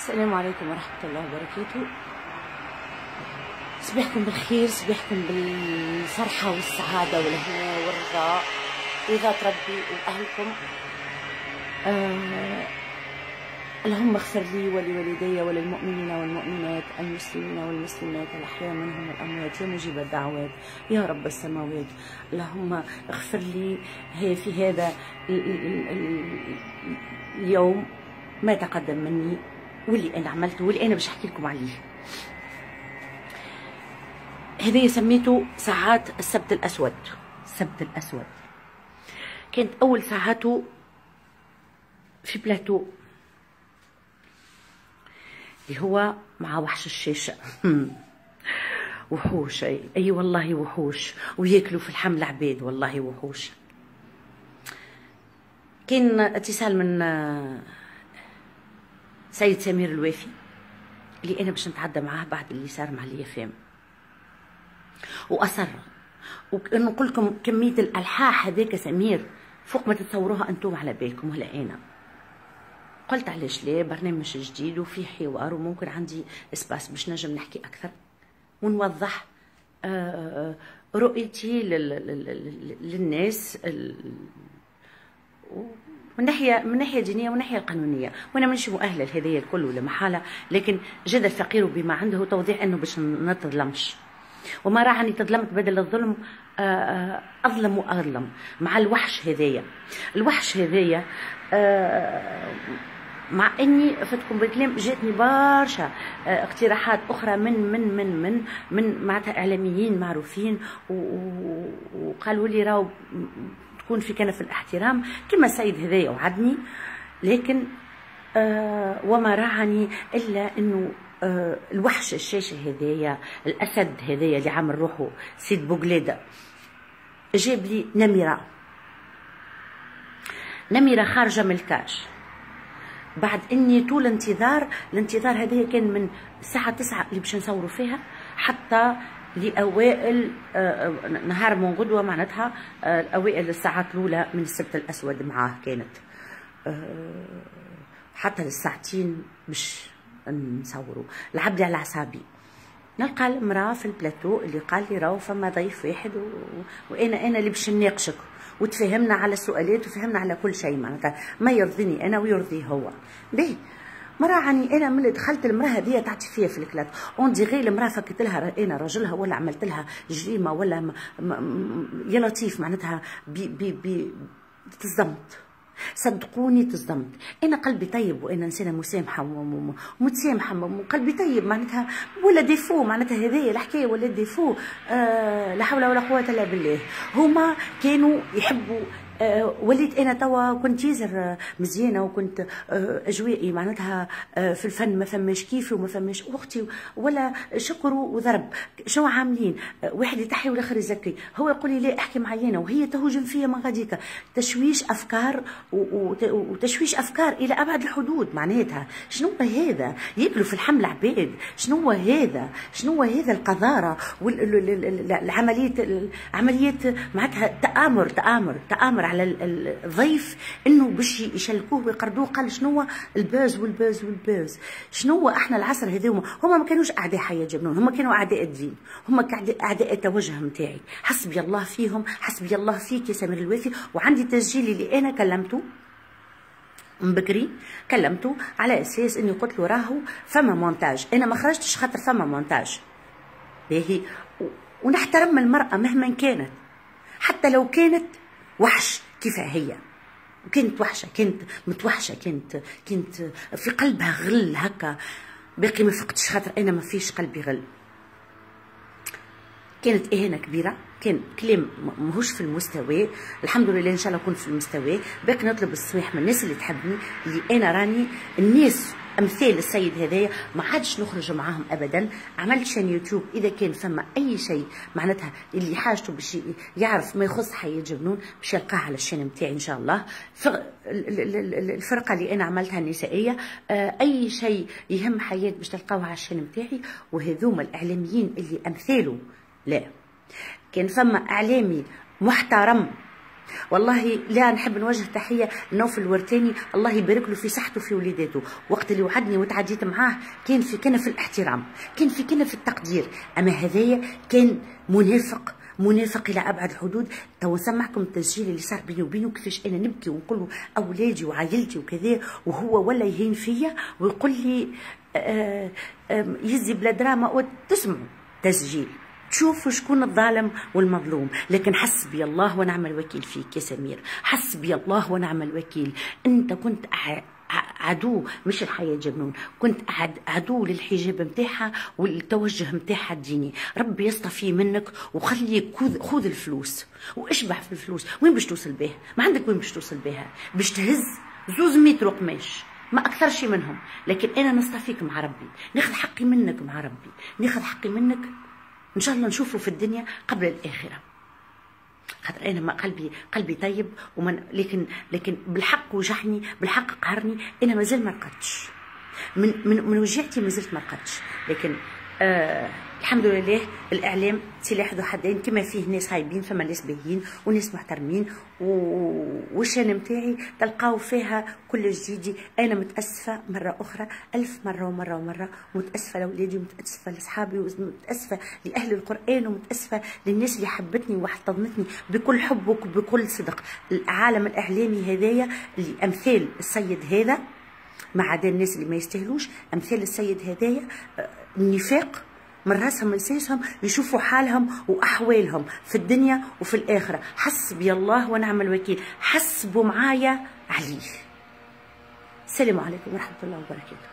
السلام عليكم ورحمة الله وبركاته. صباحكم بالخير، صباحكم بالفرحة والسعادة والهنا والرضا رضا ربي وأهلكم. اللهم اغفر لي ولوالدي وللمؤمنين والمؤمنات المسلمين والمسلمات الأحياء منهم والأموات يا مجيب الدعوات يا رب السماوات. اللهم اغفر لي في هذا اليوم ما تقدم مني واللي أنا عملته واللي أنا باش أحكي لكم عليه. هذا سميته ساعات السبت الأسود. السبت الأسود كانت أول ساعاته في بلاتو اللي هو مع وحش الشاشة. وحوش، أي والله وحوش، وياكلوا في الحمل عباد، والله وحوش. كان اتصال من سيد سمير الوافي اللي أنا باش نتعدى معاه بعد اللي صار مع اليافام، وأصر ونقول لكم كمية الألحاح هذاك سمير فوق ما تتصوروها أنتم على بالكم. ولا أنا قلت علاش لا، برنامج جديد وفي حوار وممكن عندي اسباس باش نجم نحكي أكثر ونوضح رؤيتي للناس من ناحيه دينيه ومن ناحيه قانونيه. وانا مانيش مؤهله لهذايا الكل ولا محاله، لكن جد الفقير بما عنده توضيح انه باش ما تظلمش. وما راعني تظلمت بدل الظلم اظلم واظلم مع الوحش هذايا. الوحش هذايا مع اني فتكم بالكلام جاتني برشا اقتراحات اخرى من معناتها اعلاميين معروفين وقالوا لي راهو تكون في كنف الاحترام كما السيد هذايا وعدني، لكن وما راعني الا انه الوحش الشاشه هذايا، الاسد هذايا اللي عامل روحه سيد بوغليده، جاب لي نمره خارجه من الكاش بعد اني طول الانتظار هذايا كان من الساعه 9 اللي باش نصوروا فيها حتى لأوائل نهار من غدوة، معناتها أوائل الساعات الأولى من السبت الأسود معاه كانت حتى للساعتين باش نصوروا. لعب لي على أعصابي. نلقى المرأة في البلاتو اللي قال لي راهو فما ضيف واحد وأنا اللي باش نناقشك، وتفهمنا على السؤالات وتفهمنا على كل شيء، معناتها ما يرضيني أنا ويرضيه هو. باهي مرة عني انا ملي دخلت المراه هذه تعطي فيها في الكلات اون ديغي المراه فكيت لها انا راجلها ولا عملت لها جريمه ولا يا لطيف، معناتها تصدمت. صدقوني تصدمت. انا قلبي طيب وانا انسانه مسامحه ومتسامحه وقلبي طيب، معناتها ولا ديفو، معناتها هذايا الحكايه ولا ديفو. لا حول ولا قوه الا بالله. هما كانوا يحبوا وليت انا توا كنت يزر مزيانه وكنت اجوائي معناتها في الفن ما فماش كيفي وما فماش اختي ولا شكر وضرب. شنو عاملين؟ واحد يتحي والاخر يزكي. هو يقول لي لا احكي معينه وهي تهجم فيا من غاديكا. تشويش افكار وتشويش افكار الى ابعد الحدود. معناتها شنو هذا؟ ياكلوا في الحمل عباد. شنو هذا القذاره والعمليات معناتها تآمر على الضيف انه باش يشلكوه ويقردوه. قال شنو الباز. شنو احنا العصر هذوما هما ما كانوش اعداء حياه جبنون، هما كانوا اعداء الدين، هما اعداء التوجه نتاعي. حسبي الله فيهم، حسبي الله فيك يا سمير الوافي. وعندي تسجيل اللي انا كلمته من بكري، كلمته على اساس اني قلت له راهو فما مونتاج، انا ما خرجتش خاطر فما مونتاج. باهي ونحترم المراه مهما كانت، حتى لو كانت وحش كيفها هي، وكانت وحشه، كانت متوحشه، كانت في قلبها غل هكا. باقي ما فقتش خاطر انا ما فيش قلبي غل. كانت اهانه كبيره، كان كلام ماهوش في المستوى. الحمد لله ان شاء الله كنت في المستوى. باقي نطلب السماح من الناس اللي تحبني، اللي انا راني الناس امثال السيد هذايا ما عادش نخرج معاهم ابدا. عملت شان يوتيوب، اذا كان فما اي شيء معناتها اللي حاجته باش يعرف ما يخص حياه جبنون باش يلقاه على الشان نتاعي ان شاء الله. الفرقه اللي انا عملتها النسائيه، اي شيء يهم حياه باش تلقاوه على الشان نتاعي. وهذوما الاعلاميين اللي امثاله لا. كان فما اعلامي محترم والله لا نحب نوجه تحيه لنوف الورتاني، الله يبارك له في صحته وفي وليداته. وقت اللي وعدني وتعديت معاه كان في الاحترام، كان في التقدير. اما هذايا كان منافق الى ابعد الحدود. تو نسمعكم التسجيل اللي صار بيني وبينه، كيفاش انا نبكي ونقول له اولادي وعائلتي وكذا، وهو ولا يهين فيا ويقول لي يزي بلا دراما. وتسمعوا تسجيل تشوفوا شكون الظالم والمظلوم. لكن حسبي الله ونعم الوكيل فيك يا سمير، حسبي الله ونعم الوكيل. انت كنت عدو، مش الحياة جنون، كنت عدو للحجاب متاعها والتوجه متاعها الديني. ربي يصطفي منك وخليك خذ الفلوس واشبع في الفلوس. وين باش توصل بها؟ ما عندك وين باش توصل بها؟ باش تهز 200 متر قماش، ما اكثر شيء منهم. لكن انا نصطفيك مع ربي، ناخذ حقي منك مع ربي، ناخذ حقي منك ان شاء الله نشوفه في الدنيا قبل الاخره. خاطر انا ما قلبي طيب، لكن بالحق وجعني، بالحق قهرني. انا مازال ما رقدتش من وجعتي، مازلت ما رقدتش. لكن الحمد لله الاعلام سلاح ذو حدين، كما فيه ناس هايبين فما ناس باهيين وناس محترمين. والشان نتاعي تلقاو فيها كل جديدي. انا متاسفه مره اخرى، 1000 مره ومره متاسفه لاولادي، ومتاسفه لاصحابي، ومتاسفه لاهل القران، ومتاسفه للناس اللي حبتني واحتضنتني بكل حب وبكل صدق. العالم الاعلامي هذايا اللي امثال السيد هذا، ما عدا الناس اللي ما يستاهلوش، امثال السيد هذايا النفاق من راسهم من سيسهم، يشوفوا حالهم واحوالهم في الدنيا وفي الاخره. حسبي الله ونعم الوكيل، حسبوا معايا عليه. السلام عليكم ورحمه الله وبركاته.